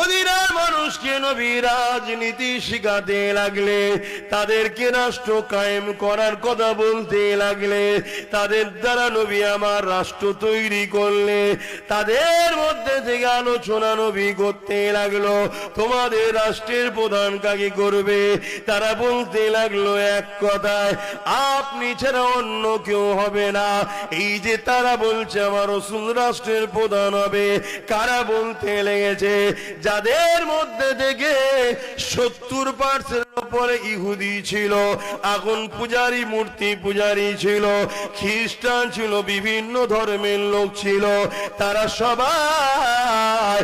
মদিনার মানুষকে নবী রাজনীতি শিখাতে লাগলে, তাদেরকে রাষ্ট্র কায়েম করার কথা বলতে লাগলে, তাদের দ্বারা নবী আমার রাষ্ট্র তৈরি করলে, তাদের মধ্যে থেকে আলোচনা নবী করতে লাগলো তোমাদের রাষ্ট্রের প্রধান কাকে করবে। তারা বলতে লাগলো এক কথায়, আপনি ছাড়া অন্য কেউ হবে না। এই যে তারা বলছে আমার রাসূল রাষ্ট্রের প্রধান হবে, কারা বলতে লেগেছে? যাদের মধ্যে থেকে 70% উপরে ইহুদি ছিল, আগুন পূজারী, মূর্তি পূজারী ছিল, খ্রিস্টান ছিল, বিভিন্ন ধর্মের লোক ছিল, তারা সবাই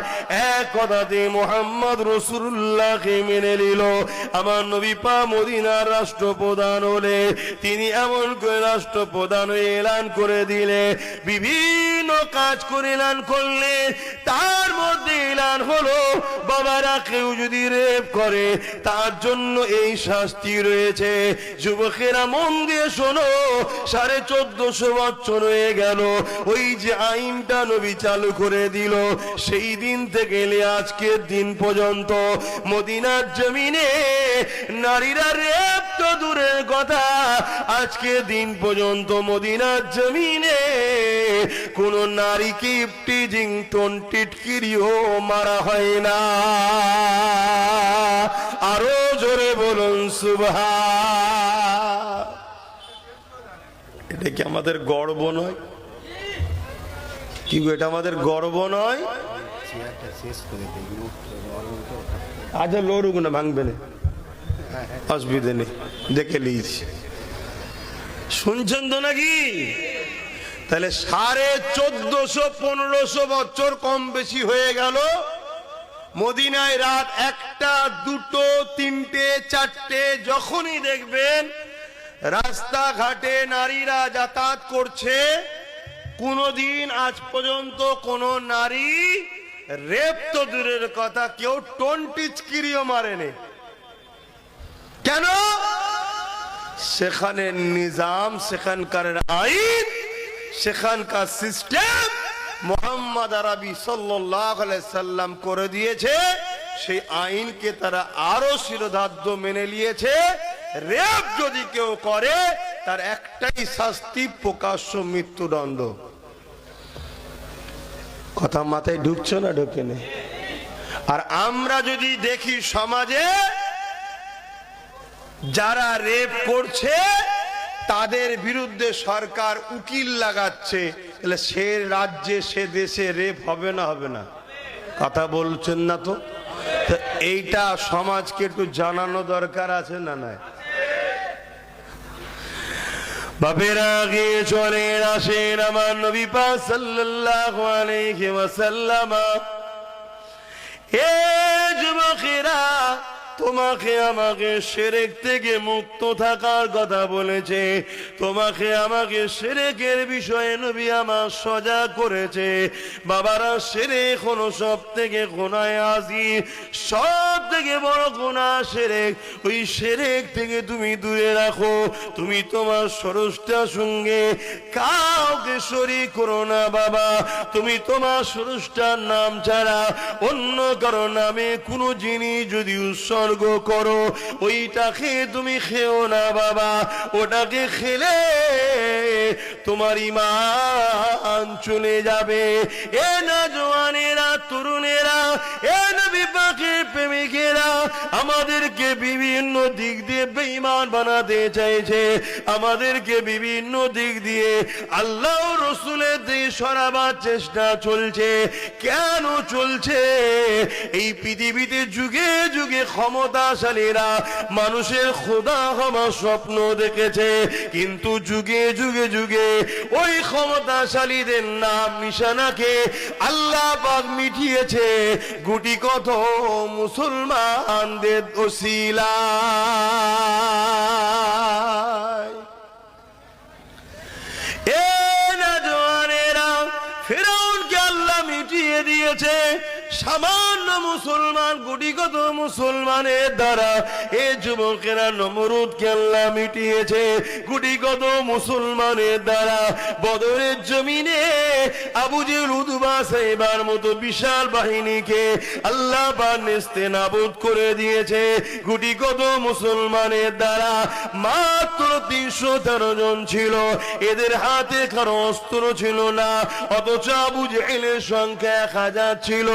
এক কথাতে মুহাম্মদ রাসূলুল্লাহকে মেনে নিল। আমার নবী পাক মদিনার রাষ্ট্রপ্রধান হলে তিনি এমন করে রাষ্ট্রপ্রধান হয়ে এলান করে দিলে, বিভিন্ন কাজ করে এলান করলে, তার মধ্যে এলান হলো বাবারা কেউ যদি রেপ করে তার জন্য এই শাস্তি রয়েছে। যুবকেরা মন দিয়ে শোনো, 1450 বছর হয়ে গেল ওই যে আইনটা নবী চালু করে দিল, সেই দিন থেকে আজকের দিন পর্যন্ত মদিনার জমিনে নারীরা রেপ তো দূরের কথা, আজকে দিন পর্যন্ত মদিনার জমিনে কোন নারীকে ইফটিজিং টিটকিরিও মারা হয় না। আরো জোরে বলুন সুবহান। এটা কি আমাদের গর্ব নয়? কি এটা আমাদের গর্ব নয়? আচ্ছা লড়ুক না, ভাঙবে না, অসুবিধে নেই, দেখে নিয়েছি। শুনছেন তো নাকি? তাহলে 1450-1500 বছর কম বেশি হয়ে গেল মদিনায় রাত 1টা 2টো 3টে 4টে যখনই দেখবেন রাস্তাঘাটে নারীরা যাতায়াত করছে, কোনদিন আজ পর্যন্ত কোন নারী রেপ তো দূরের কথা কেউ টিটকিরিও মারেনি। কেন? সেখানে নিজাম, সেখানকার আইন, সেখানকার সিস্টেম মুহাম্মদ আরবি সাল্লাল্লাহু আলাইহি সাল্লাম করে দিয়েছে। সেই আইনকে তারা আরো শিরোধার্য মেনে নিয়েছে। রেপ যদি কেউ করে তার একটাই শাস্তি, প্রকাশ্য মৃত্যুদণ্ড। কথা মাথায় ঢুকছো না? ঢোকে না। আর আমরা যদি দেখি সমাজে যারা রেপ করছে তাদের বিরুদ্ধে সরকার উকিল লাগাচ্ছে, তাহলে সে রাজ্যে সে দেশে রেপ হবে না? হবে না? কথা বলছেন না তো? এইটা সমাজকে একটু জানানো দরকার আছে না? নাই? বাপেরা গিয়ে চলে আসেন আমার নবী পাক সাল্লাল্লাহু আলাইহি ওয়াসাল্লাম। এ যুবকেরা, তোমাকে আমাকে শিরক থেকে মুক্ত থাকার কথা বলেছে, তোমাকে আমাকে শিরকের বিষয়ে নবী আমার সজাগ করেছে। বাবারা, শিরক হলো সব থেকে গুনাহ আযীম, সব থেকে বড় গুনাহ শিরক। ওই শিরক থেকে তুমি দূরে রাখো। তুমি তোমার স্রষ্টার সঙ্গে কাউকে শরীক করো না বাবা। তুমি তোমার স্রষ্টার নাম ছাড়া অন্য কারো নামে কোনো জিনিস যদি উৎসর্গ করো, ওইটাকে তুমি খেও না বাবা। ওটাকে খেলে তোমার ঈমান চলে যাবে। এ নওজওয়ানেরা, তরুণেরা, এ নবী পাকের প্রেমিকেরা, আমাদেরকে বিভিন্ন দিক দিয়ে বেঈমান বানাতে চাইছে, আমাদেরকে বিভিন্ন দিক দিয়ে আল্লাহ রাসূলের দিয়ে সরাবার চেষ্টা চলছে। কেন চলছে? এই পৃথিবীতে যুগে যুগে ক্ষমতাশালীরা মানুষের খোদা হওয়ার স্বপ্ন দেখেছে, কিন্তু যুগে যুগে যুগে ওই ক্ষমতাশালীদের নাম নিশানাকে আল্লাহ পাক মিটিয়েছে গুটি কত মুসলমানদের ওসিলায়। এ নওজওয়ানেরা, ফিরআউনকে আল্লাহ মিটিয়ে দিয়েছে সামান্য মুসলমান, গুটিগত মুসলমানের দ্বারা এ যুবকেরা নমরুদকে আল্লাহ মিটিয়েছে। গুটিগত মুসলমানের দ্বারা বদরের জমিনে আবু জেহেল উতবা সাইবার মতো বিশাল বাহিনীকে আল্লাহ পাক নেস্তেনাবুদ করে দিয়েছে। গুটিগত মুসলমানের দ্বারা মাত্র 313 জন ছিল। এদের হাতে কারো অস্ত্র ছিল না, অথচ আবু জেহেলের সংখ্যা 1000 ছিল।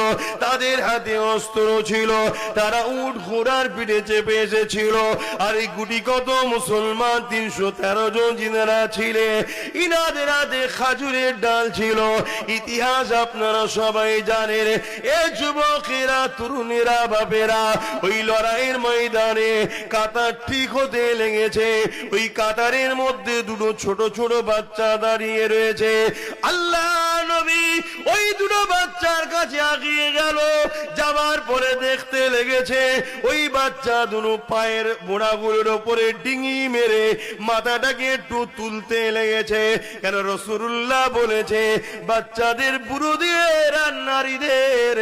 তাদের হাতে অস্ত্র ছিল, তারা উট ঘোড়ার পিঠে চেপে এসেছিল। আর এই গুটিগত মুসলমান 313 জন যিনারা ছিলেন, ইনাদের হাতে খাজুরের ডাল ছিল। ইতিহাস আপনারা সবাই জানেন। এ যুবকেরা, তরুণেরা, বাপেরা ওই লড়াইয়ের ময়দানে কাতার ঠিক হতে লেগেছে। ওই কাতারের মধ্যে দুটো ছোট ছোট বাচ্চা দাঁড়িয়ে রয়েছে। আল্লাহ নবী ওই দুটো বাচ্চার কাছে আগিয়ে গেল। যাবার পরে দেখতে লেগেছে ওই বাচ্চা দুটো পায়ের বোড়াগুলোর উপরে ডিঙি মেরে মাথাটাকে একটু তুলতে লেগেছে। কেন রাসূলুল্লাহ বলেছে, বাচ্চাদের, বুড়োদের আর নারীদের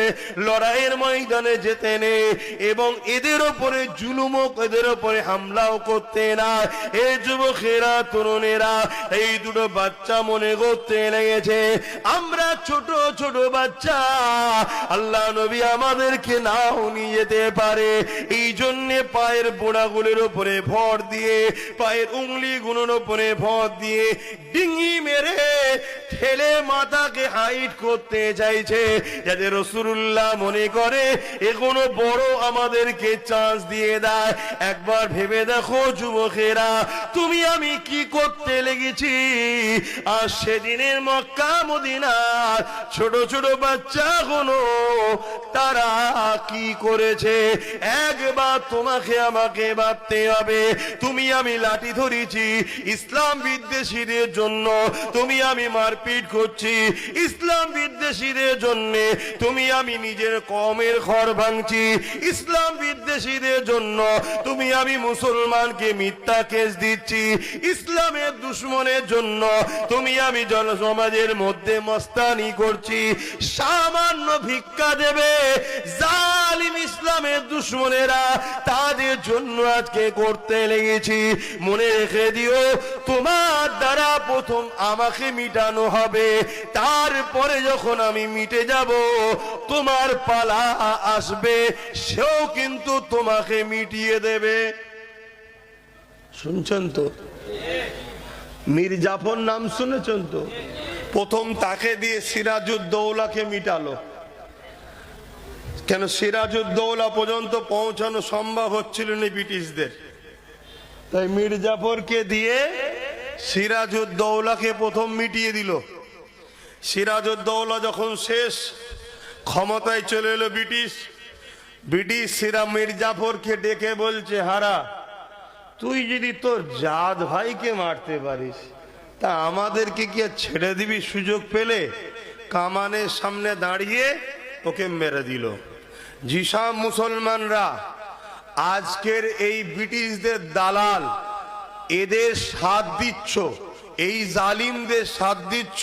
লড়াইয়ের ময়দানে যেতে নেই এবং এদের উপরে জুলুম, এদের উপরে হামলাও করতে না। এই যুবকেরা, তরুণেরা এই দুটো বাচ্চা মনে করতে লেগেছে আমরা ছোট ছোট বাচ্চা, আল্লাহ নবী আমাদেরকে নাও নিয়ে যেতে পারে। এই জন্য পায়ের বোড়াগুলোর উপরে ভর দিয়ে, পায়ের উংলিগুলোর উপরে ভর দিয়ে ডিঙি মেরে ঠেলে মাথাকে হাইট করতে চাইছে, যাতে রাসূলুল্লাহ মনে করে এখনো বড় আমাদেরকে চান্স দিয়ে দেয়। একবার ভেবে দেখো যুবকেরা, তুমি আমি কি করতে লেগেছি। আর সেদিনের মক্কা মদিনার ছোট ছোট বাচ্চাগুলো তারা কি করেছে, একবার তোমাকে আমাকে ভাবতে হবে। তুমি আমি লাঠি ধরেছি ইসলাম বিদ্বেষীদের জন্য, তুমি আমি মারপিট করছি ইসলাম বিদ্বেষীদের জন্য, তুমি আমি নিজের কওমের ঘর ভাঙছি ইসলাম বিদ্বেষীদের জন্য, তুমি আমি মুসলমানকে মিথ্যা কেস দিচ্ছি ইসলামের দুশমনের জন্য, তুমি আমি জনসমাজের মধ্যে মস্তানি করছি। সামান্য ভিক্ষা দেবে জালিম ইসলামের দুশমনেরা, তাদের জন্য আজকে করতে লেগেছি। মনে রেখে দিও, তোমার দ্বারা প্রথম আমাকে মিটানো হবে, তারপরে যখন আমি মিটে যাব তোমার পালা আসবে, সেও কিন্তু তোমাকে মিটিয়ে দেবে। শুনছেন তো? মীর জাফর নাম শুনেছেন তো? প্রথম তাকে দিয়ে সিরাজউদ্দৌলাকে মিটালো। কেন সিরাজউদ্দৌলা পর্যন্ত পৌঁছানো সম্ভব হচ্ছিল না ব্রিটিশদের, তাই মীর জাফরকে দিয়ে সিরাজউদ্দৌলাকে প্রথম মিটিয়ে দিল। সিরাজউদ্দৌলা যখন শেষ, ক্ষমতায় চলে এলো ব্রিটিশ মীর জাফরকে ডেকে বলছে, হারা, তুই যদি তোর জাত ভাইকে মারতে পারিস তা আমাদেরকে কি আর ছেড়ে দিবি সুযোগ পেলে? কামানের সামনে দাঁড়িয়ে ওকে মেরে দিল। যেসব মুসলমানরা আজকের এই ব্রিটিশদের দালাল, এদের সাথ দিচ্ছ, এই জালিমদের সাথ দিচ্ছ,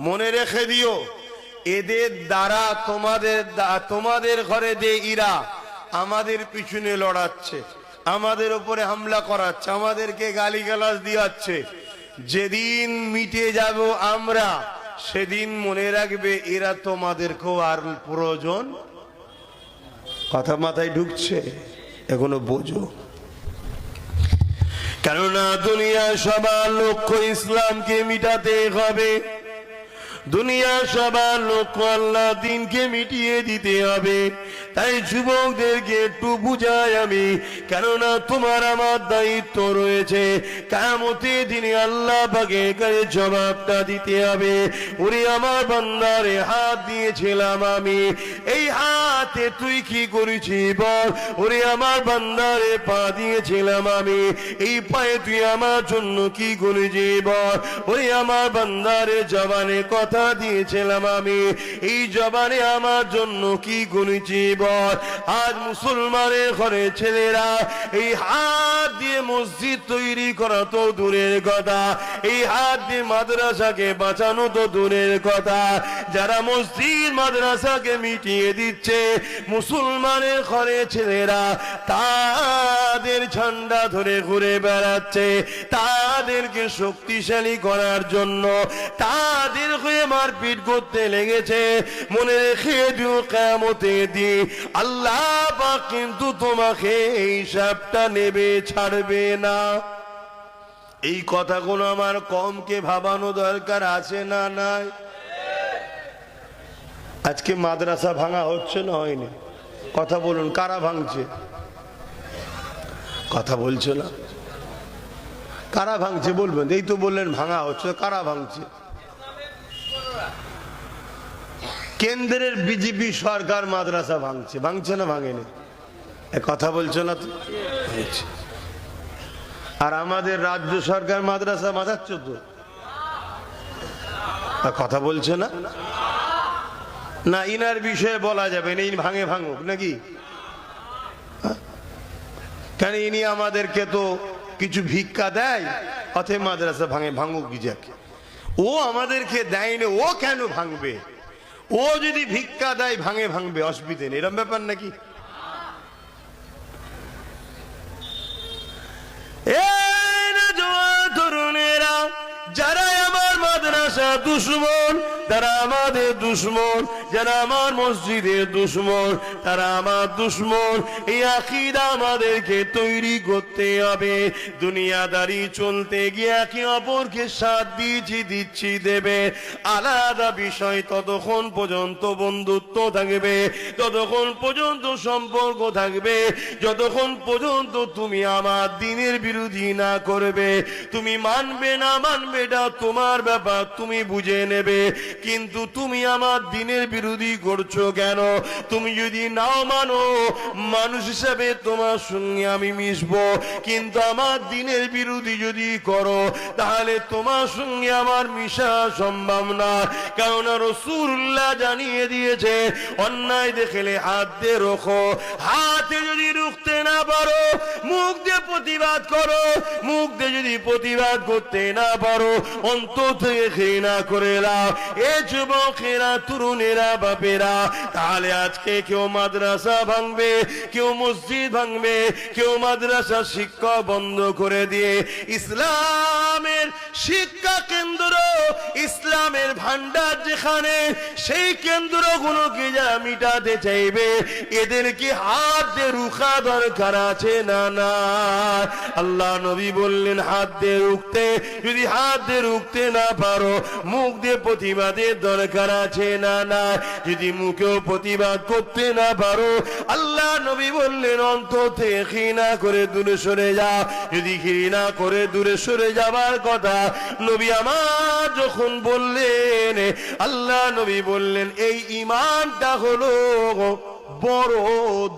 মনে রেখে দিও, এদের দ্বারা তোমাদের ঘরে যে ইরা আমাদের পিছনে লড়াচ্ছে, আমাদের উপরে হামলা করাচ্ছে, আমাদেরকে গালিগালাজ দিয়াচ্ছে, যেদিন মিটে যাব আমরা, সেদিন মনে রাখবে এরা তোমাদেরকেও আর প্রয়োজন। কথা মাথায় ঢুকছে? এখনো বোঝো। কেননা দুনিয়া সবার লক্ষ্য ইসলামকে মিটাতে হবে, দুনিয়া সবার লক্ষ্য আল্লাহ দিনকে মিটিয়ে দিতে হবে। তাই যুবকদেরকে একটু বুঝাই আমি, কেননা তোমার আমার দায়িত্ব রয়েছে, কিয়ামতের দিনে আল্লাহ পাকের কাছে জবাবটা দিতে হবে। ওরে আমার বান্দারে, হাত দিয়েছিলাম আমি, এই হাতে তুই কি করেছিস বল। ওরে আমার বান্দারে, পা দিয়েছিলাম আমি, এই পায়ে তুই আমার জন্য কি করেছিস বল। ওরে আমার বান্দারে, জবানে কথা কথা দিয়েছিলাম আমি, এই জবানে আমার জন্য কি করেছি বল। আজ মুসলমানের ঘরে ছেলেরা এই হাত দিয়ে মসজিদ তৈরি করা তো দূরের কথা, এই হাত দিয়ে মাদ্রাসাকে বাঁচানো তো দূরের কথা, যারা মসজিদ মাদ্রাসাকে মিটিয়ে দিচ্ছে মুসলমানের ঘরে ছেলেরা তাদের ঝান্ডা ধরে ঘুরে বেড়াচ্ছে, তাদেরকে শক্তিশালী করার জন্য তাদের হয়ে মারপিট করতে লেগেছে। মনে রেখে দিও কিয়ামতের দিন আল্লাহ পাক কিন্তু তোমাকে এই হিসাবটা নেবে, ছাড়বে না। এই কথাগুলো আমার কমকে ভাবানো দরকার আছে না নাই? আজকে মাদ্রাসা ভাঙা হচ্ছে না হয়নি? কথা বলুন, কারা ভাঙছে? কথা বলছো না, কারা ভাঙছে বলবেন? এই তো বললেন ভাঙা হচ্ছে, কারা ভাঙছে? কেন্দ্রের বিজেপি সরকার মাদ্রাসা ভাঙছে, ভাঙছে না ভাঙেনি? কথা বলছো না তো? আর আমাদের রাজ্য সরকার মাদ্রাসা বাঁচাচ্ছ তো, কথা বলছে না? না ইনার বিষয়ে বলা যাবে না, ইনি ভাঙে ভাঙুক নাকি? কেন ইনি আমাদেরকে তো কিছু ভিক্ষা দেয়, অতএব মাদ্রাসা ভাঙে, ভাঙুক যাকে। ও আমাদেরকে দেয়নি, ও কেন ভাঙবে? ও যদি ভিক্ষা দেয় ভাঙে, ভাঙবে, অসুবিধে নেই, এরকম ব্যাপার নাকি? তরুণেরা যারা আমার মাদ্রাসা দুশ্মন তারা আমাদের দুশ্মন, যারা আমার মসজিদের দুশ্মন তারা আমার দুশ্মন। এই আকীদা আমাদেরকে তৈরি করতে হবে। দুনিয়াদারি চলতে গিয়ে একে অপরকে সাথ দিচ্ছি দেবে আলাদা বিষয়, ততক্ষণ পর্যন্ত বন্ধুত্ব থাকবে, ততক্ষণ পর্যন্ত সম্পর্ক থাকবে, যতক্ষণ পর্যন্ত তুমি আমার দ্বীনের বিরোধী না করবে। তুমি মানবে না মানবে এটা তোমার ব্যাপার, তুমি বুঝে নেবে, কিন্তু তুমি আমার দ্বীনের বিরোধী করছো কেন? তুমি যদি নাও মানো, মানুষ হিসাবে তোমার সঙ্গে আমি মিশবো, কিন্তু আমার দ্বীনের বিরোধী যদি করো তাহলে তোমার সঙ্গে আমার মিশা সম্ভব না। কেননা রাসূলুল্লাহ জানিয়ে দিয়েছে, অন্যায় দেখলে হাত দিয়ে রোখো, হাতে যদি রুখতে না পারো মুখ দিয়ে প্রতিবাদ করো, মুখ দিয়ে যদি প্রতিবাদ করতে না পারো অন্তর থেকে ঘৃণা করে নাও। এ যুবকেরা, তরুণেরা, বাপেরা, তাহলে আজকে কেউ মাদ্রাসা ভাঙবে, কেউ মসজিদ ভাঙবে, কেউ মাদ্রাসা শিক্ষা বন্ধ করে দিয়ে ইসলামের শিক্ষা কেন্দ্র, ইসলামের ভান্ডার যেখানে, সেই কেন্দ্রগুলোকে যারা মিটাতে চাইবে এদেরকে হাত দিয়ে রুখা দরকার আছে না না? আল্লাহ নবী বললেন হাত দিয়ে রুখতে, যদি হাত দিয়ে রুখতে না পারো মুখ দিয়ে প্রতিবাদের দরকার আছে না না? যদি মুখেও প্রতিবাদ করতে না পারো আল্লাহ নবী বললেন অন্তর থেকে ঘৃণা করে দূরে সরে যাও। যদি ঘৃণা করে দূরে সরে যাবার কথা নবী আমার যখন বললেন, আল্লাহ নবী বললেন এই ঈমানটা হলো বড়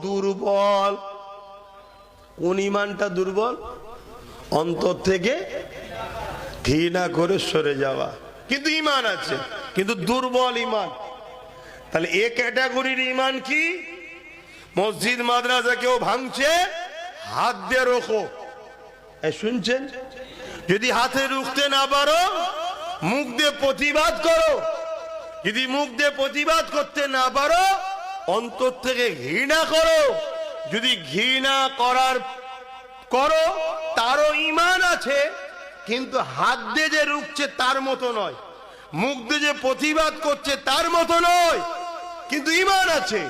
দুর্বল। কোন ঈমানটা দুর্বল? অন্তর থেকে ঘৃণা করে সরে যাওয়া, কিন্তু ঈমান আছে, কিন্তু দুর্বল ঈমান। তাহলে এ ক্যাটাগরির ঈমান কি? মসজিদ মাদ্রাসা কেউ ভাঙছে, হাত দিয়ে রোখো। শুনছেন? যদি হাতে রুখতে না পারো মুখ দিয়ে প্রতিবাদ করো, যদি মুখ দিয়ে প্রতিবাদ করতে না পারো অন্তর থেকে ঘৃণা করো। যদি ঘৃণা করো তারও ঈমান আছে, কিন্তু হাত দিয়ে যে রুখছে তার মতো নয়, মুখ দিয়ে যে প্রতিবাদ করছে তার মতো নয়, কিন্তু ঈমান আছে।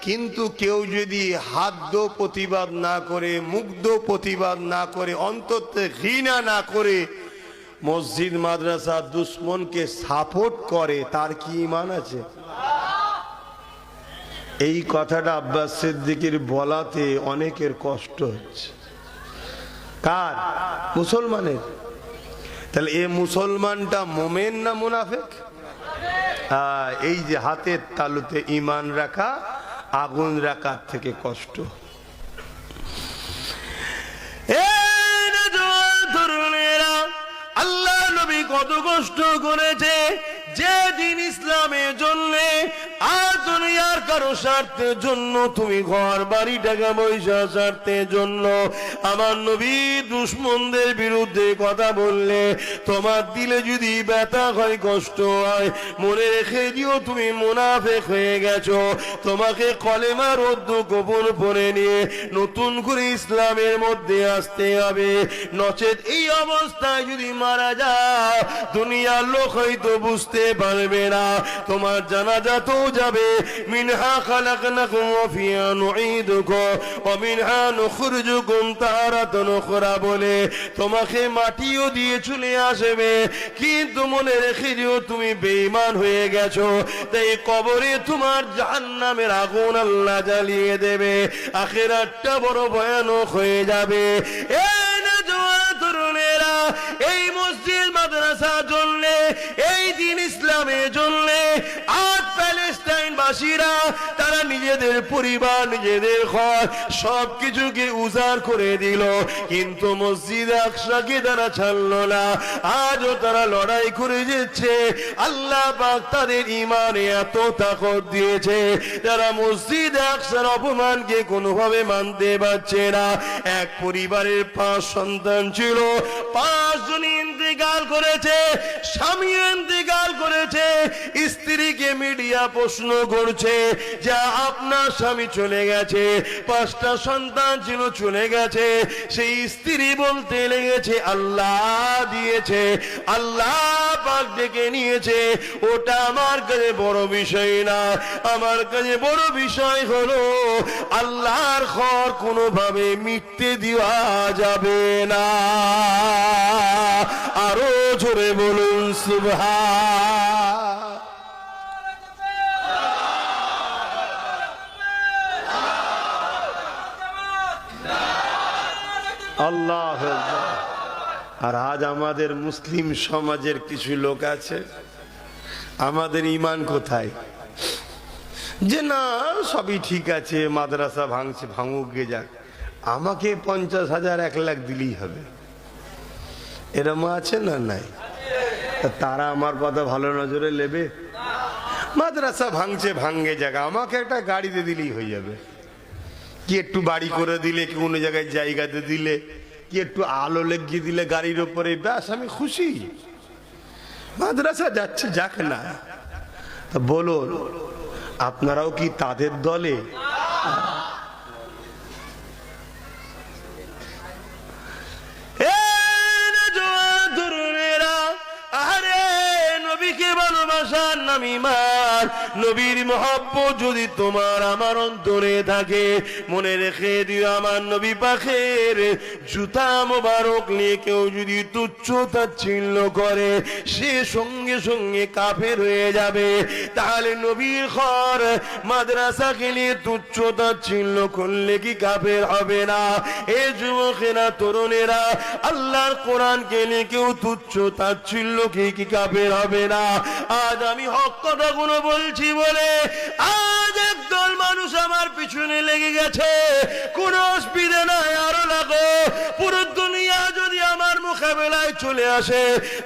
কিন্তু কেউ যদি হাত দিয়ে প্রতিবাদ না করে, মুখ দিয়ে প্রতিবাদ না করে, অন্তর থেকে ঘৃণা না করে মসজিদ মাদ্রাসা দুশ্মনকে সাপোর্ট করে, তার কি ঈমান আছে? এই কথাটা আব্বাস সিদ্দিকীর বলাতে অনেকের কষ্ট হচ্ছে। কার? মুসলমানের। তাহলে এ মুসলমানটা মোমেন না মুনাফিক? এই যে হাতের তালুতে ঈমান রাখা আগুন রাখার থেকে কষ্ট। আল্লাহ নবী কত কষ্ট করেছে যে দিন ইসলামের জন্য আর দুনিয়ার কারো স্বার্থের জন্য তুমি ঘর বাড়ি টাকা পয়সা স্বার্থের জন্য আমার নবী দুশমনদের বিরুদ্ধে কথা বললে তোমার দিলে যদি ব্যথা হয় কষ্ট হয় মনে রেখে দিও তুমি মুনাফিক হয়ে গেছো তোমাকে কলেমা রদ্দ গোপন করে নিয়ে নতুন করে ইসলামের মধ্যে আসতে হবে নচেত এই অবস্থায় যদি মারা যাও দুনিয়ার লোক হয়তো বুঝতে পারবে না তোমার জানাজা তো যাবে মিনহা খালাকনাকুম ওয়া ফিহা নুঈদুকুম ওয়া মিনহা নুখরিজুকুম তারাতান উখরা বলে তোমাকে মাটিও দিয়ে চলে আসবে কিন্তু মনে রেখে দিও তুমি বেঈমান হয়ে গেছো তাই কবরে তোমার জাহান্নামের আগুন আল্লাহ জ্বালিয়ে দেবে আখিরাতটা বড় ভয়ানক হয়ে যাবে এই না জওয়ান তরুণেরা এই মসজিদ মাদ্রাসা চললে এই দিন ইসলামের জন্য আজ প্যালেস্টাইন বাসীরা তারা নিজেদের পরিবার নিজেদের ঘর সবকিছুকে উজাড় করে দিল কিন্তু মসজিদ আকসাকে তারা ছাড়লো না আজও তারা লড়াই করে যাচ্ছে আল্লাহ পাক তাদের ইমানে এত তাকত দিয়েছে তারা মসজিদ আকসার অপমানকে কোনোভাবে মানতে পারছে না এক পরিবারের 5 সন্তান ছিল 5 জন ইন্তেকাল করেছে স্বামী ইন্তেকাল করেছে স্ত্রীকে মিডিয়া প্রশ্ন করছে যা আপনার স্বামী চলে গেছে 5টা সন্তান ছিল চলে গেছে সেই স্ত্রী বলতে লেগেছে আল্লাহ দিয়েছে আল্লাহ পাক ডেকে নিয়েছে ওটা আমার কাছে বড় বিষয় না আমার কাছে বড় বিষয় হলো আল্লাহর ঘর কোনোভাবে মিটতে দেওয়া যাবে না আরো জোরে বলুন সুবহান আল্লাহ। আর আজ আমাদের মুসলিম সমাজের কিছু লোক আছে আমাদের ঈমান কোথায় যে না সবই ঠিক আছে মাদ্রাসা ভাঙছে ভাঙুক গে যাক আমাকে 50,000 1 লাখ দিলেই হবে এরকম আছে না নাই তারা আমার কথা ভালো নজরে নেবে মাদ্রাসা ভাঙছে ভাঙে যাক আমাকে একটা গাড়িতে দিলেই হয়ে যাবে কি একটু বাড়ি করে দিলে কি কোনো জায়গায় জায়গাতে দিলে কি একটু আলো লাগিয়ে দিলে গাড়ির উপরে ব্যাস আমি খুশি মাদ্রাসা যাচ্ছে যাক না বলুন আপনারাও কি তাদের দলে ভালোবাসার নাম ঈমান নবীর মহব্বত যদি তোমার আমার অন্তরে থাকে মনে রেখে দিও আমার নবী পাকের জুতা মোবারক নিয়ে কেউ যদি তুচ্ছ তাচ্ছিল্য করে সে সঙ্গে সঙ্গে কাফের হয়ে যাবে তাহলে নবীর ঘর মাদ্রাসাকে নিয়ে তুচ্ছ তাচ্ছিল্য করলে কি কাফের হবে না এ যুবকেরা তরুণেরা আল্লাহর কোরআনকে নিয়ে কেউ তুচ্ছ তাচ্ছিল্য কি কাফের হবে না আজ আমি হক কথাগুলো বলছি বলে আজ একদল মানুষ আমার পিছনে লেগে গেছে কোন অসুবিধা নাই আরো লাগো পুরো দুনিয়া যদি আমার মোকাবেলায় চলে আসে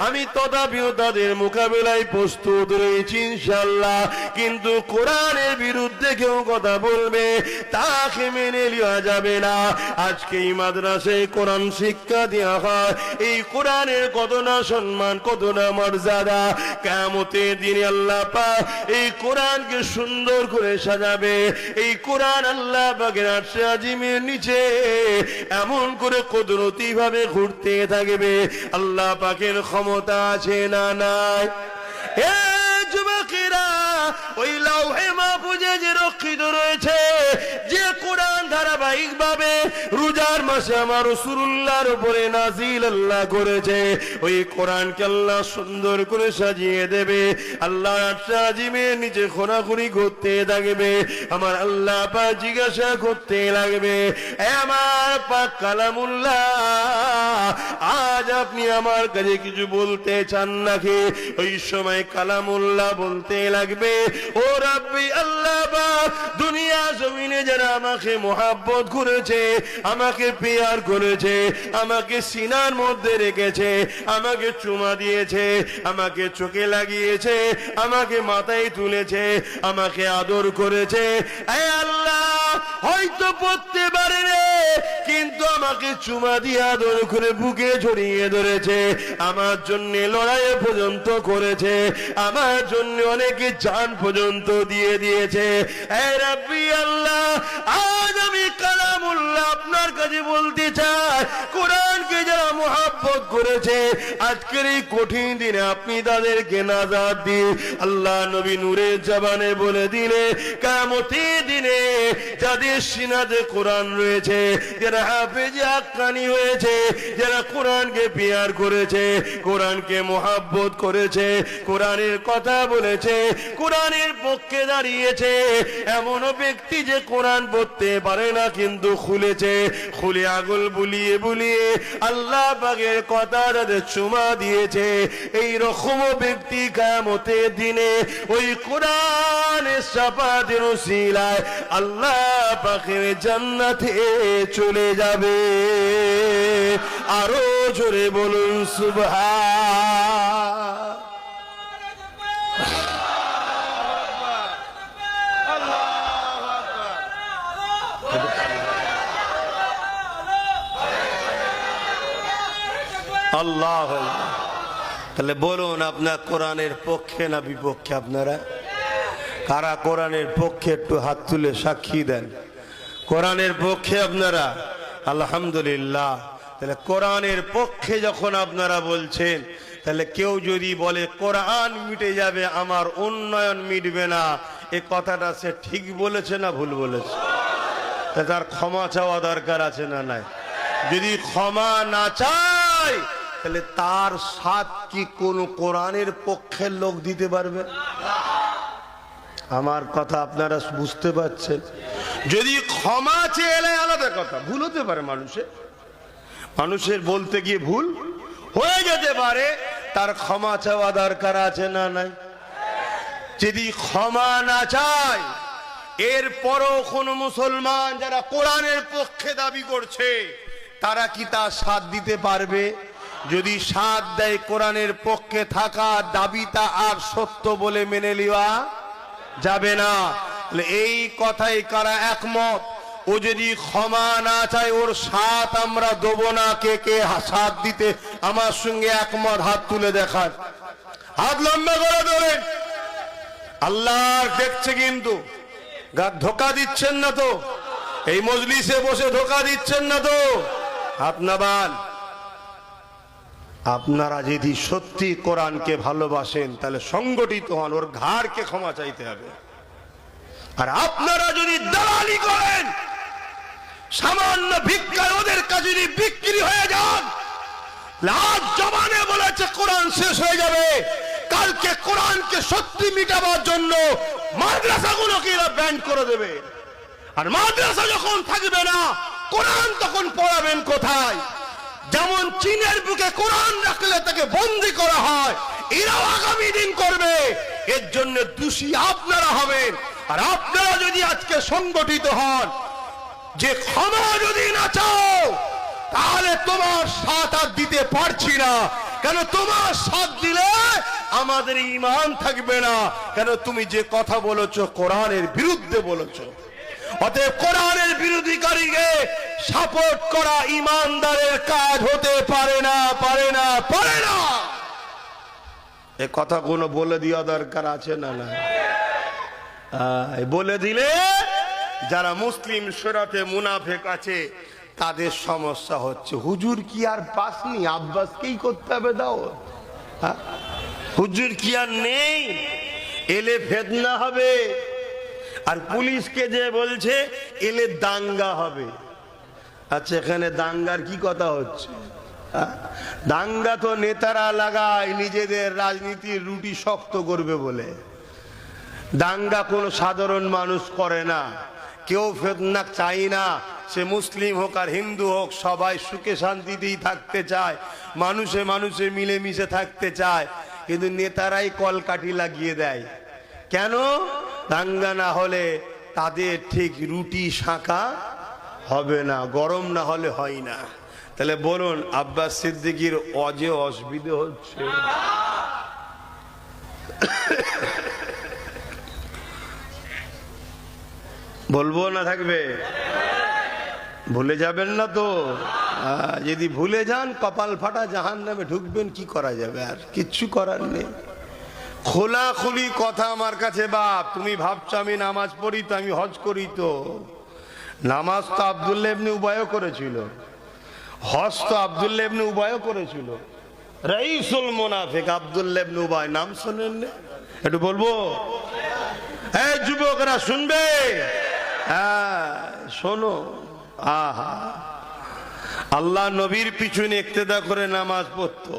আমি তথাপিও তাদের মোকাবেলায় প্রস্তুত রয়েছি ইনশাআল্লাহ কিন্তু কোরআনের বিরুদ্ধে কেউ কথা বলবে তাকে মেনে নেওয়া যাবে না আজকে এই মাদ্রাসায় কোরআন শিক্ষা দেওয়া হয় এই কোরআনের কত না সম্মান কত না মর্যাদা কিয়ামতের দিনে আল্লাহ পাক এই কোরআনকে সুন্দর করে সাজাবে এই কোরআন আল্লাহ পাকের আরশে আজিমের নিচে এমন করে কুদরতি ভাবে ঘুরতে থাকবে আল্লাহ পাকের ক্ষমতা আছে না নাই এ যুবকেরা ওই লাউহে মাহফুজে যে রক্ষিত রয়েছে যে কোরআন ধারাবাহিক ভাবে রোজার মাসে আমার রাসূলুল্লাহর উপরে নাজিল আল্লাহ করেছে ওই কোরআনকে আল্লাহ সুন্দর করে সাজিয়ে দেবে আল্লাহ আরশে আজিমের নিচে খোরাখুরি করতে থাকবে আমার আল্লাহ পাক জিজ্ঞাসা করতে লাগবে এ আমার পাক কালামুল্লাহ আজ আপনি আমার কাছে কিছু বলতে চান নাকি ওই সময় কালামুল্লাহ বলতে লাগবে ও রাব্বি আল্লাহ পাক দুনিয়া জমিনে যারা আমাকে মহব্বত করেছে আমাকে পেয়ার করেছে, আমাকে সিনার মধ্যে রেখেছে, আমাকে চুমা দিয়েছে, আমাকে চোখে লাগিয়েছে, আমাকে মাথায় তুলেছে, আমাকে আদর করেছে। এ আল্লাহ, হয়তো পড়তে পারে রে, কিন্তু আমাকে চুমা দিয়ে আদর করে বুকে জড়িয়ে ধরেছে, আমার জন্য লড়াই পর্যন্ত করেছে, আমার জন্য অনেকে জান পর্যন্ত দিয়ে দিয়েছে। এ রাব্বি আল্লাহ, আজ আমি কালামুল্লাহ আপনার কাছে বলতে চাই, কোরআনকে যারা মুহাব্বত করেছে, আজকের এই কঠিন দিনে আপনি তাদেরকে নাজাত দিয়ে আল্লাহ নবী নূরের জবানে বলে দিলে, কিয়ামতের দিনে যাদের সিনাতে কোরআন রয়েছে, যারা হাফেজে হাক্কানি হয়েছে, যারা কোরআনকে পিয়ার করেছে, কোরআনকে মুহাব্বত করেছে, কোরআনের কথা বলেছে, কোরআনের পক্ষে দাঁড়িয়েছে, এমনও ব্যক্তি যে কোরআন পড়তে পারে না কিন্তু খুলেছে, খুলে আগুল বুলিয়ে বুলিয়ে আল্লাহ পাকের কথা তাদের চুমা দিয়েছে, এই রকম ব্যক্তি কিয়ামতের দিনে ওই কোরআনের শাফাতের উসিলায় আল্লাহ পাকের জান্নাতে চলে যাবে। আরো জোরে বলুন সুবহান। আল্লাহ, তাহলে বলুন আপনার কোরআনের পক্ষে না বিপক্ষে? আপনারা কারা কোরআনের পক্ষে একটু হাত তুলে সাক্ষী দেন। কোরআনের পক্ষে আপনারা? আলহামদুলিল্লাহ। তাহলে কোরআনের পক্ষে যখন আপনারা বলছেন, তাহলে কেউ যদি বলে কোরআন মিটে যাবে, আমার উন্নয়ন মিটবে না, এ কথাটা সে ঠিক বলেছে না ভুল বলেছে? তার ক্ষমা চাওয়া দরকার আছে না নাই? যদি ক্ষমা না চায়, তাহলে তার সাথ কি কোন কোরআনের পক্ষের লোক দিতে পারবে? আমার কথা আপনারা বুঝতে পারছেন? যদি ক্ষমা চেয়ে এলে আলাদা কথা, ভুল হতে পারে, মানুষের বলতে গিয়ে ভুল হয়ে যেতে পারে, তার ক্ষমা চাওয়া দরকার আছে না নাই? যদি ক্ষমা না চায়, এরপরও কোন মুসলমান যারা কোরআনের পক্ষে দাবি করছে, তারা কি তার সাথ দিতে পারবে? যদি সাথ দেয়, কোরআনের পক্ষে থাকা দাবিটা আর সত্য বলে মেনে নেওয়া যাবে না। এই কথাই কারা একমত? ও যদি ক্ষমা না চায়, ওর সাথ আমরা দেবো না। কে কে সাথ দিতে আমার সঙ্গে একমত? হাত তুলে দেখান, হাত লম্বা করে ধরেন। আল্লাহ দেখছে কিন্তু, ধোকা দিচ্ছেন না তো? এই মজলিসে বসে ধোকা দিচ্ছেন না তো? হাত নামান। আপনারা যদি সত্যি কোরআনকে ভালোবাসেন, তাহলে সংগঠিত হন, ওর ঘাড়কে ক্ষমা চাইতে হবে। আর আপনারা যদি দালালি করেন, সামান্য ভিক্ষায় ওদের কাছে যদি বিক্রি হয়ে যান, আজ জমানে বলেছে কোরআন শেষ হয়ে যাবে, কালকে কোরআনকে সত্যি মিটাবার জন্য মাদ্রাসাগুলোকে এরা ব্যান করে দেবে। আর মাদ্রাসা যখন থাকবে না, কোরআন তখন পড়াবেন কোথায়? যেমন চীনের বুকে কোরআন রাখলে তাকে বন্দী করা হয়, এরাও আগামী দিন করবে। এর জন্য দোষী আপনারা হবেন। আর আপনারা যদি আজকে সংগঠিত হন, যে ক্ষমা যদি না চাও, তাহলে তোমার সাথ আর দিতে পারছি না। কেন? তোমার সাথ দিলে আমাদের ঈমান থাকবে না। কেন? তুমি যে কথা বলেছো কোরআনের বিরুদ্ধে বলেছো। অতএব কোরআনের বিরোধীকারীকে সাপোর্ট করা ঈমানদারের কাজ হতে পারে না, পারে না, পারে না। এ কথা কোনো বলে দেওয়া দরকার আছে না? না, বলে দিলে যারা মুসলিম শরীয়তে মুনাফিক আছে তাদের সমস্যা হচ্ছে। হুজুর কি আর পাসনি? আব্বাসকেই করতে হবে দাও। হুজুর কি আর নেই? এলে ফেতনা হবে। আর পুলিশকে যে বলছে এলে দাঙ্গা হবে। আচ্ছা, এখানে দাঙ্গার কি কথা হচ্ছে? দাঙ্গা তো নেতারা লাগায় নিজেদের রাজনীতির রুটি শক্ত করবে বলে। দাঙ্গা কোনো সাধারণ মানুষ করে না। কেউ ফেতনা চাই না, সে মুসলিম হোক আর হিন্দু হোক, সবাই সুখে শান্তিতেই থাকতে চায়, মানুষে মানুষে মিলেমিশে থাকতে চায়। কিন্তু নেতারাই কলকাঠি লাগিয়ে দেয়। কেন? দাঙ্গা না হলে তাদের ঠিক রুটি শাঁকা হবে না, গরম না হলে হয় না। তাহলে বলুন আব্বাস সিদ্দিকীর অজে অসুবিধে হচ্ছে? বলবো না থাকবে? ভুলে যাবেন না তো? যদি ভুলে যান কপাল ফাটা জাহান্নামে ঢুকবেন। কি করা যাবে, আর কিচ্ছু করার নেই। খোলাখুলি কথা আমার কাছে। বাপ, তুমি ভাবছো আমি নামাজ পড়ি তো, আমি হজ করি তো? নামাজ তো আব্দুল্লাহ ইবনে উবায়ও করেছিল, হজ তো আব্দুল্লাহ ইবনে উবায়ও করেছিল। রাইসুল মুনাফিক আব্দুল্লাহ ইবনে উবায়, নাম শোনেন না? একটু বলবো? এই যুবকরা শুনবে? হ্যাঁ শোনো। আহা, আল্লাহ নবীর পিছনে ইক্তেদা করে নামাজ পড়তো।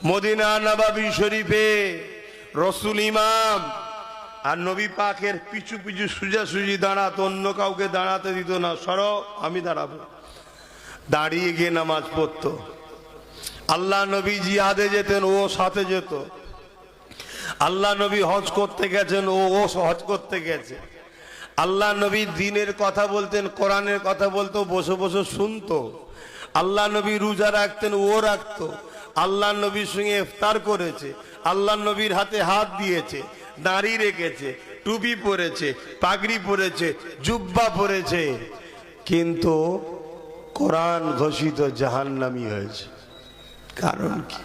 মদিনা নববী শরীফে রসুল ইমাম, আর নবী পাকের পিছু পিছু সোজাসুজি দাঁড়াতো, অন্য কাউকে দাঁড়াতে দিত না। সরো, আমি দাঁড়াবো। দাঁড়িয়ে গিয়ে নামাজ পড়তো। আল্লাহ নবী জিহাদে যেতেন, ও সাথে যেত। আল্লাহ নবী হজ করতে গেছেন, ও হজ করতে গেছে। আল্লাহ নবী দ্বীনের কথা বলতেন, কোরআনের কথা বলতো, বসে বসে শুনতো। আল্লাহ নবী রোজা রাখতেন, ও রাখতো। আল্লাহ নবীর সঙ্গে ইফতার করেছে, আল্লাহ নবীর হাতে হাত দিয়েছে, দাড়ি রেখেছে, টুপি পরেছে, পাগড়ি পরেছে, জুব্বা পরেছে, কিন্তু কোরআন ঘোষিত জাহান্নামী হয়েছে। কারণ কি?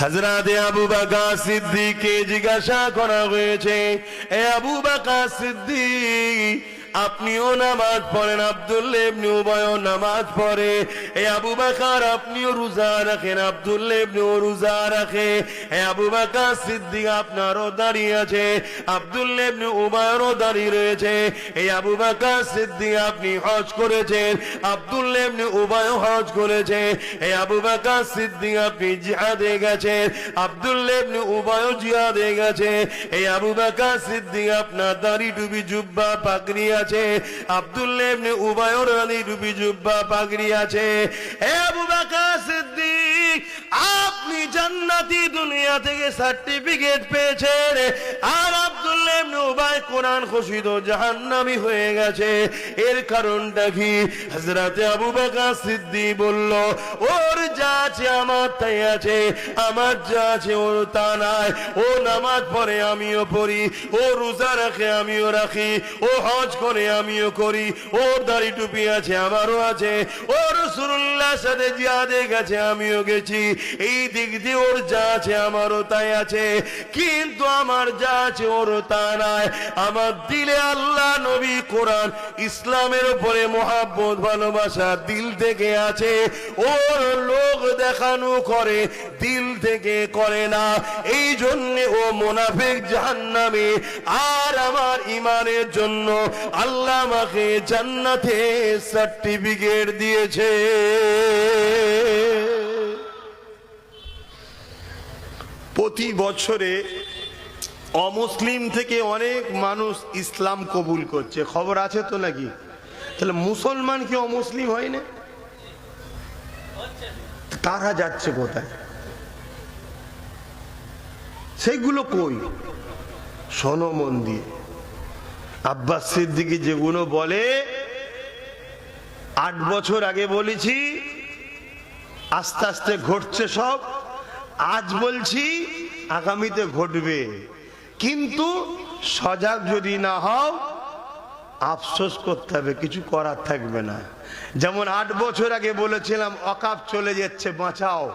হযরত আবু বকর সিদ্দিককে জিজ্ঞাসা করা হয়েছে, এ আবু বকর সিদ্দিক, আপনিও নামাজ পড়েন, আব্দুল্লাহ ইবনে উবায়ও নামাজ পড়ে। এ আবু বকর, আপনিও রোজা রাখেন, আব্দুল্লাহ ইবনে রোজা রাখে। এ আবু বকর সিদ্দিক, আপনারও দাড়ি আছে, আব্দুল্লাহ ইবনে উবায়েরও দাড়ি রয়েছে। এই আবু বকর সিদ্দিক, আপনি হজ করেছেন, আব্দুল্লাহ ইবনে উবায়ও হজ করেছে। এই আবু বকর সিদ্দিক, আপনি জিহাদে গেছেন, আব্দুল্লাহ ইবনে উবায়ও জিহাদে গেছে। এই আবু বকর সিদ্দিক, আপনার দাড়ি টুপি জুব্বা পাগড়ি আছে, আব্দুল্লাহ ইবনে উবায়র দাড়ি টুপি জুব্বা পাগড়ি আছে। হে আবু বকর সিদ্দিক, আপনি জান্নাতি দুনিয়া থেকে সার্টিফিকেট পেয়েছেন, আর আব্দুল্লাহ ইবনে উবায় কোরআন ঘোষিত জাহান্নামী হয়ে গেছে। এর কারণটা কি? হযরত আবু বকর সিদ্দিক বলল, ওর যা আছে আমার তাই আছে, আমার যা আছে ওর তা নাই। ও নামাজ পড়ে, আমিও পড়ি, ও রোজা রাখে, আমিও রাখি, ও হজ করে, আমিও করি, ওর দাড়ি টুপি আছে, আমারও আছে, ও রাসূলুল্লাহর সাথে জিহাদে গেছে, আমিও গেছি। এই দিক দিয়ে ওর যা আছে আমারও তাই আছে, কিন্তু আমার যা আছে ওর তা নাই। আমার দিলে আল্লাহ, নবী, কোরআন, ইসলামের উপরে মহাব্বত, ভালোবাসা দিল থেকে আছে। ওর লোক দেখানো করে, দিল থেকে করে না। এই জন্য ও মুনাফিক, জাহান্নামী। আর আমার ইমানের জন্য আল্লাহ আমাকে জান্নাতে সার্টিফিকেট দিয়েছে। প্রতি বছরে অমুসলিম থেকে অনেক মানুষ ইসলাম কবুল করছে, খবর আছে তো নাকি? তাহলে মুসলমান কি অমুসলিম হয় না? তারা যাচ্ছে কোথায়? সেগুলো কই? শোনো মন দিয়ে। আব্বাস সিদ্দিকী যেগুলো বলে, 8 বছর আগে বলেছি, আস্তে আস্তে ঘটছে সব। আজ বলছি, আগামীতে ঘটবে। কিন্তু সজাগ যদি না হও, আফসোস করতে হবে, কিছু করার থাকবে না। যেমন 8 বছর আগে বলেছিলাম ওয়াকফ চলে যাচ্ছে, বাঁচাও।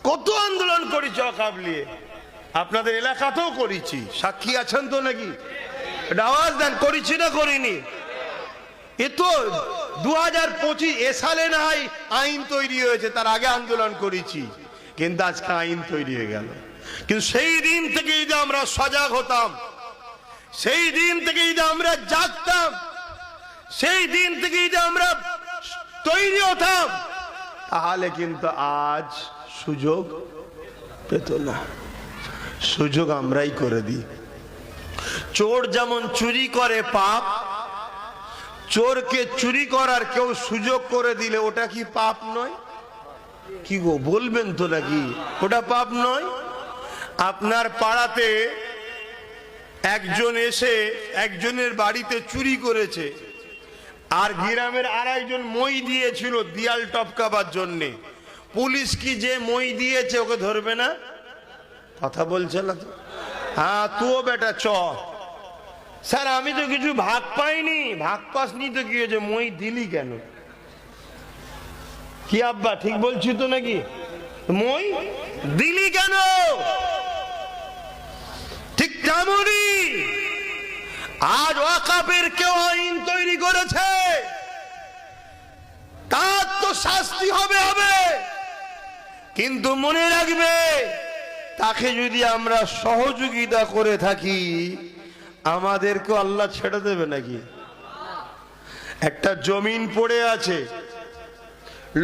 কত আন্দোলন করেছি ওয়াকফ নিয়ে, আপনাদের এলাকাতেও করেছি, সাক্ষী আছেন তো নাকি? আওয়াজ দেন, করেছি না করিনি? এ তো 2025 এ সালে না হয় আইন তৈরি হয়েছে, তার আগে আন্দোলন করেছি, কিন্তু আজকে আইন তৈরি হয়ে গেল। কিন্তু সেই দিন থেকে যদি আমরা সজাগ হতাম, সেই দিন থেকে যদি আমরা জাগতাম, সেই দিন থেকে যদি আমরা তৈরি হতাম, তাহলে কিন্তু আজ সুযোগ পেত না। সুযোগ আমরাই করে দিই। চোর যেমন চুরি করে পাপ, চোরকে চুরি করার কেউ সুযোগ করে দিলে ওটা কি পাপ নয়? কি গো, বলবেন তো নাকি? ওটা পাপ নয়? আপনার পাড়াতে একজন এসে একজনের বাড়িতে চুরি করেছে, আর গ্রামের আরেকজন মই দিয়েছিল দিয়াল টপকাবার জন্যে। পুলিশ কি যে মই দিয়েছে ওকে ধরবে না? কথা বলছে না তো? হ্যাঁ, তুও বেটা চ। স্যার আমি তো কিছু ভাগ পাইনি। ভাগ পাসনি তো কি হয়েছে, মই দিলি কেন? কি আব্বা ঠিক বলছি তো নাকি? মই দিলি কেন? ঠিক তেমনই আজ ওয়াকাফের কেউ আইন তৈরি করেছে, তার তো শাস্তি হবে হবে, কিন্তু মনে রাখবে তাকে যদি আমরা সহযোগিতা করে থাকি আমাদেরকে আল্লাহ ছেড়ে দেবে নাকি? একটা জমিন পড়ে আছে,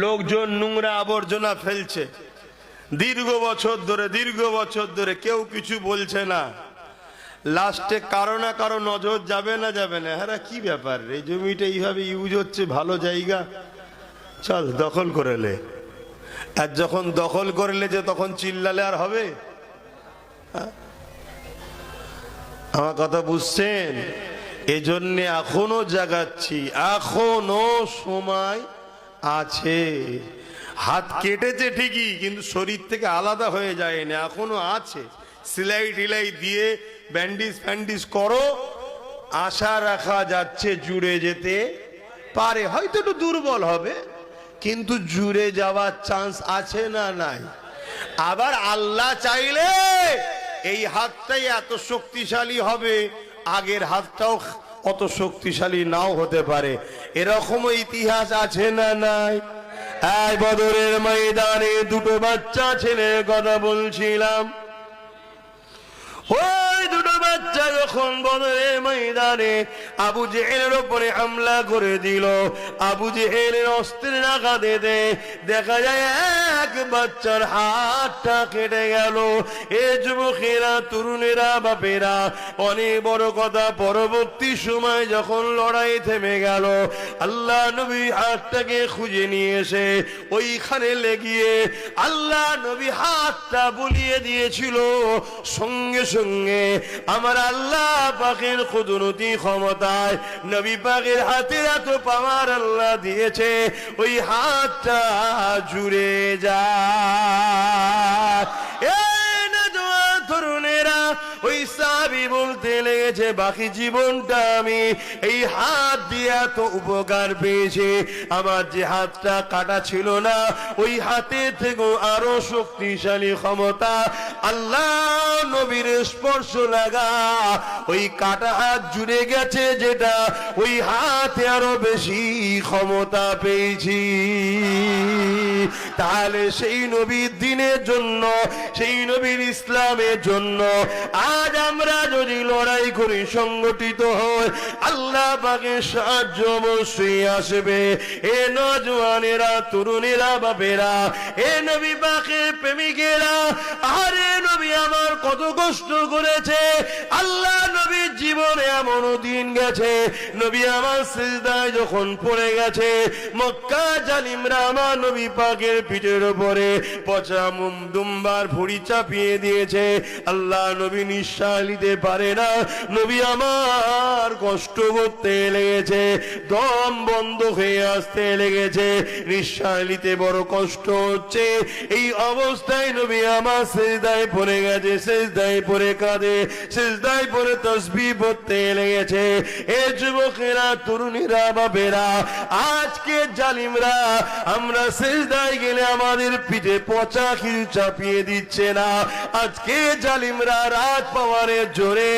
লোকজন নোংরা আবর্জনা ফেলছে দীর্ঘ বছর ধরে কেউ কিছু বলছে না। লাস্টে কারো না কারো নজর যাবে না হ্যাঁ কি ব্যাপার, এই জমিটা এইভাবে ইউজ হচ্ছে, ভালো জায়গা, চল দখল করে লে। আর যখন দখল করলে যে তখন চিল্লালে আর হবে? আমার কথা বুঝছেন? এজন্য এখনো জাগাচ্ছি, এখনো সময় আছে। হাত কেটেছে ঠিকই, কিন্তু শরীর থেকে আলাদা হয়ে যায়নি, এখনো আছে। সেলাই টিলাই দিয়ে ব্যান্ডিজ ফ্যান্ডিজ করো, আশা রাখা যাচ্ছে জুড়ে যেতে পারে। হয়তো একটু দুর্বল হবে, কিন্তু জুড়ে যাওয়ার চান্স আছে না নাই? আবার আল্লাহ চাইলে এই হাতটাই এত শক্তিশালী হবে, আগের হাতটাও অত শক্তিশালী নাও হতে পারে। এরকমও ইতিহাস আছে না নাই? এই বদরের ময়দানে দুটো বাচ্চা ছেলের কথা বলছিলাম। ওই দুটো বাচ্চা যখন বদরের ময়দানে আবু জেহেলের উপরে হামলা করে দিল, আবু জেহেলের অস্ত্রের আঘাতে দেখা যায় এক বাচ্চার হাতটা কেটে গেল। এ যুবকেরা, তরুণেরা, বাপেরা, অনেক বড় কথা, পরবর্তী সময় যখন লড়াই থেমে গেল, আল্লাহ নবী হাতটাকে খুঁজে নিয়ে এসে ওইখানে লেগিয়ে আল্লাহ নবী হাতটা বুলিয়ে দিয়েছিল। সঙ্গে সঙ্গে আমার আল্লাহ পাকের কুদরতি ক্ষমতায় নবী পাকের হাতে এত পাওয়ার আল্লাহ দিয়েছে, ওই হাতটা জুড়ে যায়। তরুণেরা, ওই সাহাবী বলতে লেগেছে বাকি জীবনটা আমি এই হাত দিয়ে এত উপকার পেয়েছি, আমার যে হাতটা কাটা ছিল না ওই হাতে থেকে আরো শক্তিশালী ক্ষমতা আল্লাহ নবীর স্পর্শ লাগা ওই কাটা হাত জুড়ে গেছে, যেটা ওই হাতে আরো বেশি ক্ষমতা পেয়েছি। তাহলে সেই নবীর দিনের জন্য, সেই নবীর ইসলামের জন্য আজ আমরা যদি লড়াই করি, সংগঠিত হই, আল্লাহ পাকের সাহায্য অবশ্যই আসবে। এ নওজওয়ানেরা, তরুণেরা, বাপেরা, এ নবী পাকের প্রেমিকেরা, আরে নবী আমার কত কষ্ট করেছে। আল্লাহ নবীর জীবনে এমনও দিন গেছে, নবী আমার সিজদায় যখন পড়ে গেছে, মক্কা জালিমরা আমার নবী পাকের পিঠের উপরে পচা দুম্বার ভুঁড়ি চাপিয়ে দিয়েছে। আল্লাহ নবী নিঃশ্বাস নিতে পারে না, নবী আমার কষ্ট করতে লেগেছে, দম বন্ধ হয়ে আসতে লেগেছে, নিঃশ্বাস নিতে বড় কষ্ট হচ্ছে। এই অবস্থায় নবী আমার সিজদায় পড়ে গেছে, সিজদায় পড়ে কাঁদে, সিজদায় পড়ে তাসবিহ পড়তে লেগেছে। এ যুবকেরা, তরুণীরা, বাপেরা, আজকে জালিমরা আমরা সিজদায় গেলে আমাদের পিঠে পচা খিল চাপিয়ে দিচ্ছে না। আজকে জালিমরা রাত পাওয়ারের জোরে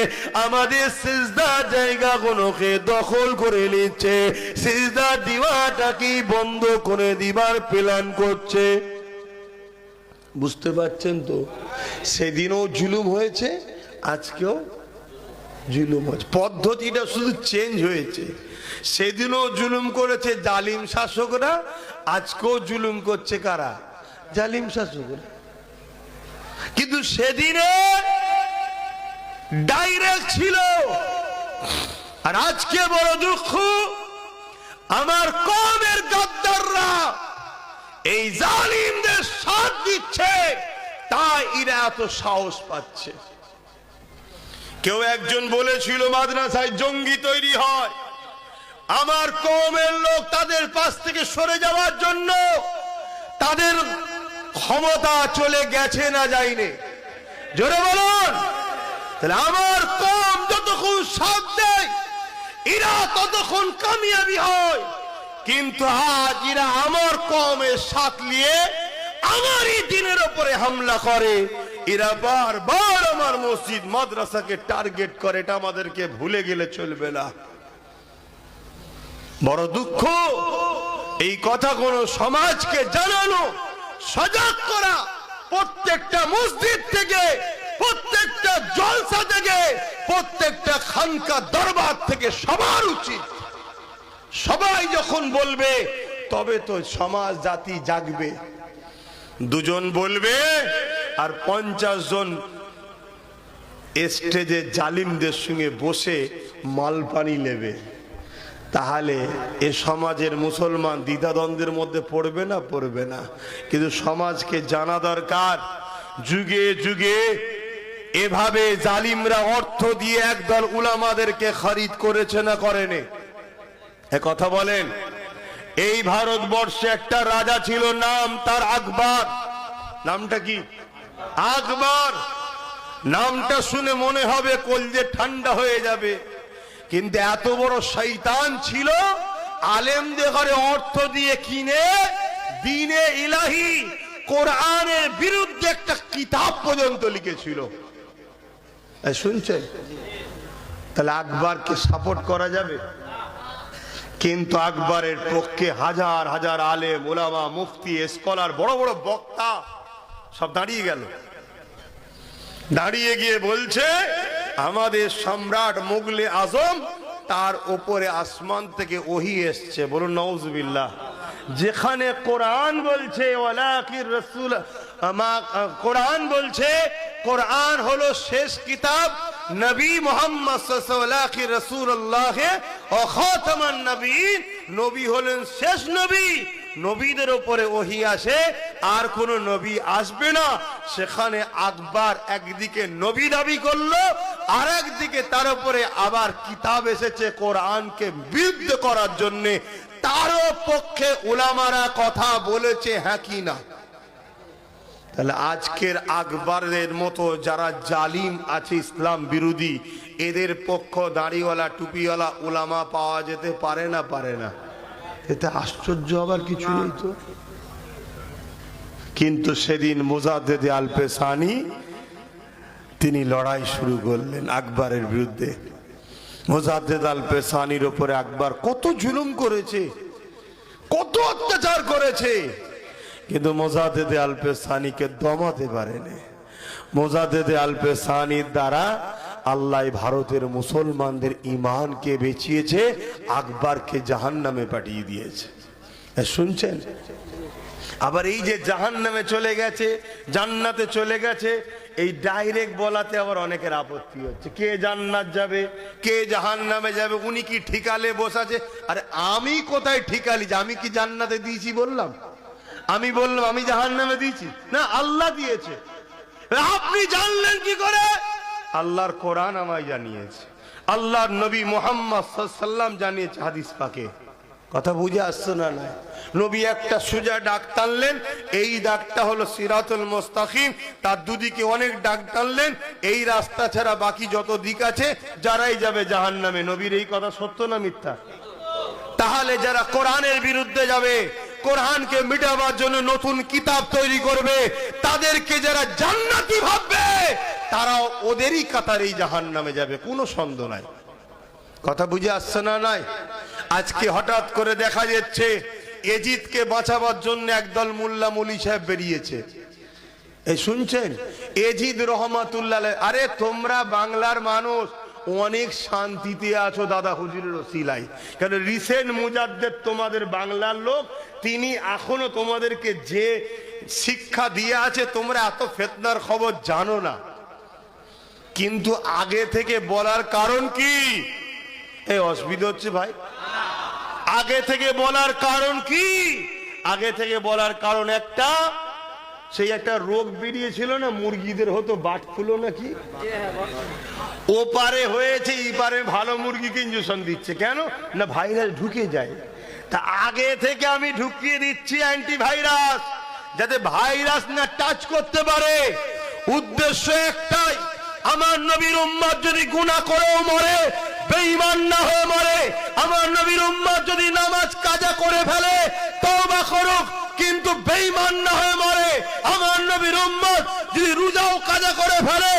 আমাদের সিজদার জায়গা গুলোকে দখল করে নিচ্ছে, সিজদা দিওয়াটাকে বন্ধ করে দিবার প্ল্যান করছে। বুঝতে পারছেন তো? সেদিনও জুলুম হয়েছে, আজকেও জুলুম হচ্ছে, পদ্ধতিটা শুধু চেঞ্জ হয়েছে। সেদিনও জুলুম করেছে জালিম শাসকরা, আজকেও জুলুম করছে কারা? জালিম শাসকরা। কিন্তু সেদিনে ডাইরেক্ট ছিল, আর আজকে বড় দুঃখ, আমার কওমের গাদ্দাররা এই জালিমদের সাথ দিচ্ছে, তাই এরা এত সাহস পাচ্ছে। কেউ একজন বলেছিল মাদ্রাসায় জঙ্গি তৈরি হয়, আমার কওমের লোক তাদের পাশ থেকে সরে যাওয়ার জন্য তাদের ক্ষমতা চলে গেছে না যায়নি? জোরে বলুন। তাহলে আমার কওম যতক্ষণ সাথ দেয় এরা ততক্ষণ কামিয়াবি হয়, কিন্তু আজ এরা আমার কওমের সাথ নিয়ে আমারই দিনের উপরে হামলা করে। এরা বারবার আমার মসজিদ মাদ্রাসাকে টার্গেট করে, এটা আমাদেরকে ভুলে গেলে চলবে না। বড় দুঃখ, এই কথা কোন সমাজকে জানানো, সজাগ করা, প্রত্যেকটা মসজিদ থেকে, প্রত্যেকটা জলসা থেকে, প্রত্যেকটা খানকা দরবার থেকে সবার উচিত। সবাই যখন বলবে তবে তো সমাজ জাতি জাগবে। দুজন বলবে আর 50 জন স্টেজে জালিমদের সঙ্গে বসে মালপানি নেবে, তাহলে এ সমাজের মুসলমান দ্বিধাদ্বন্দ্বের মধ্যে পড়বে না? পড়বে না। কিন্তু সমাজকে জানা দরকার, যুগে যুগে এভাবে জালিমরা অর্থ দিয়ে একদল উলামাদেরকে খরিদ করেছে না করেনি? এ কথা বলেন। এই ভারতবর্ষে একটা রাজা ছিল, নাম তার আকবর। নামটা কি? আকবর। নামটা শুনে মনে হবে কলজে ঠান্ডা হয়ে যাবে, কিন্তু এত বড় শয়তান ছিল, আলেমদের ঘরে অর্থ দিয়ে কিনে দ্বীনে ইলাহি কোরআনের বিরুদ্ধে একটা কিতাব পর্যন্ত লিখেছিল। শুনছেন? তাহলে আকবরকে সাপোর্ট করা যাবে? কিন্তু আকবরের পক্ষে হাজার হাজার আলেম, ওলামা, মুফতি, স্কলার, বড় বড় বক্তা সব দাঁড়িয়ে গেল। দাঁড়িয়ে গিয়ে বলছে, আমাদের সম্রাট মুগলে আজম, তার উপরে আসমান থেকে ওহী এসছে। বলুন নাউজুবিল্লাহ। যেখানে কোরআন বলছে ওয়ালাকির রাসূল, কোরআন বলছে কোরআন হলো শেষ কিতাব, নবী মুহাম্মদ সাল্লাল্লাহু আলাইহি রাসূলুল্লাহ ও খাতামান নবীন, নবী হলেন শেষ নবী, নবীদের উপরে ওহী আসে, আর কোন নবী আসবে না। সেখানে আকবর একদিকে নবী দাবি করলো, আর একদিকে তার উপরে আবার কিতাব এসেছে কোরআনকে বিরুদ্ধ করার জন্য। তারও পক্ষে উলামারা কথা বলেছে, হ্যাঁ কি না? তাহলে আজকের আকবরের মতো যারা জালিম আছে, ইসলাম বিরোধী, এদের পক্ষ দাড়িওয়ালা টুপিওয়ালা উলামা পাওয়া যেতে পারে না? পারে না। এতে আশ্চর্য হবার কিছু নেই তো। কিন্তু সেদিন মুজাদ্দেদ আল পেশানি তিনি লড়াই শুরু করলেন আকবরের বিরুদ্ধে। মুজাদ্দেদ আল পেশানির উপরে আকবর কত জুলুম করেছে, কত অত্যাচার করেছে, কিন্তু মুজাদ্দেদ আল পেশানিকে দমাতে পারেনি। মুজাদ্দেদ আল পেশানির দ্বারা আল্লাহ ভারতের মুসলমানদের ঈমানকে বাঁচিয়েছে, আকবরকে জাহান্নামে পাঠিয়ে দিয়েছে। শুনছেন? আবার এই যে জাহান্নামে চলে গেছে, জান্নাতে চলে গেছে, এই ডাইরেক্ট বলাতে আবার অনেকের আপত্তি হচ্ছে। কে জান্নাত যাবে, কে জাহান্নামে যাবে, উনি কি ঠিকালে বসাছে? আরে আমি কোথায় ঠিকালি? আমি কি জান্নাতে দিয়েছি বললাম? আমি বললাম আমি জাহান্নামে দিয়েছি? না, আল্লাহ দিয়েছে। আপনি জানলেন কি করে? আল্লাহর কোরআন আমায় জানিয়েছে, আল্লাহর নবী মুহাম্মদ সাল্লাল্লাহু আলাইহি ওয়াসাল্লাম জানিয়েছে হাদিস পাকে। কথা বুঝে আসছে না? নাই। নবী একটা সোজা ডাক টানলেন, এই ডাকটা হলো সিরাতুল মুস্তাকিম, তার দুদিকে অনেক ডাক টানলেন, এই রাস্তা ছাড়া বাকি যত দিক আছে যারাই যাবে জাহান্নামে। নবীর এই কথা সত্য না মিথ্যা? তাহলে যারা কোরআনের বিরুদ্ধে যাবে, কোরআনকে মিটাবার জন্য নতুন কিতাব তৈরি করবে, তাদেরকে যারা জান্নাতি ভাববে, তারাও ওদেরই কাতারেই জাহান্নামে যাবে, কোনো সন্দেহ নাই। কথা বুঝে আসছে না? নাই। আজকে হঠাৎ করে দেখা যাচ্ছে এজিদকে বাঁচাবার জন্য একদল মোল্লা মৌলী সাহেব বেরিয়েছে। এই শুনছেন? এজিদ রহমাতুল্লাহ। আরে তোমরা বাংলার মানুষ অনেক শান্তিতে আছো দাদা হুজুরের ওসিলায়, কারণ রিসেন্ট মুজাদ্দেদ তোমাদের বাংলার লোক, তিনি এখনো তোমাদেরকে যে শিক্ষা দিয়ে আছে, তোমরা এত ফিতনার খবর জানো না। কিন্তু আগে থেকে বলার কারণ কি? এই অসুবিধা হচ্ছে ভাই। আগে থেকে বলার কারণ কি? আগে থেকে বলার কারণ একটা, সেই একটা রোগ বেরিয়েছিল না, মুরগিদের হতো বাট ফুলো নাকি, ও পারে হয়েছে, এই পারে ভালো মুরগিকে ইঞ্জেকশন দিচ্ছে, কেন না ভাইরাস ঢুকে যায়। তা আগে থেকে আমি ঢুকিয়ে দিচ্ছি অ্যান্টিভাইরাস, যাতে ভাইরাস না টাচ করতে পারে। উদ্দেশ্য একটাই, আমার নবীর উম্মত যদি গুনাহ করেও মরে, বেঈমান না হয়ে মরে, আমার নবীর উম্মত যদি নামাজ কাজা করে ফেলে, তওবা করুক কিন্তু বেঈমান না হয়ে মরে। আমার নবীর উম্মত যদি রোজাও কাজা করে ফেলে,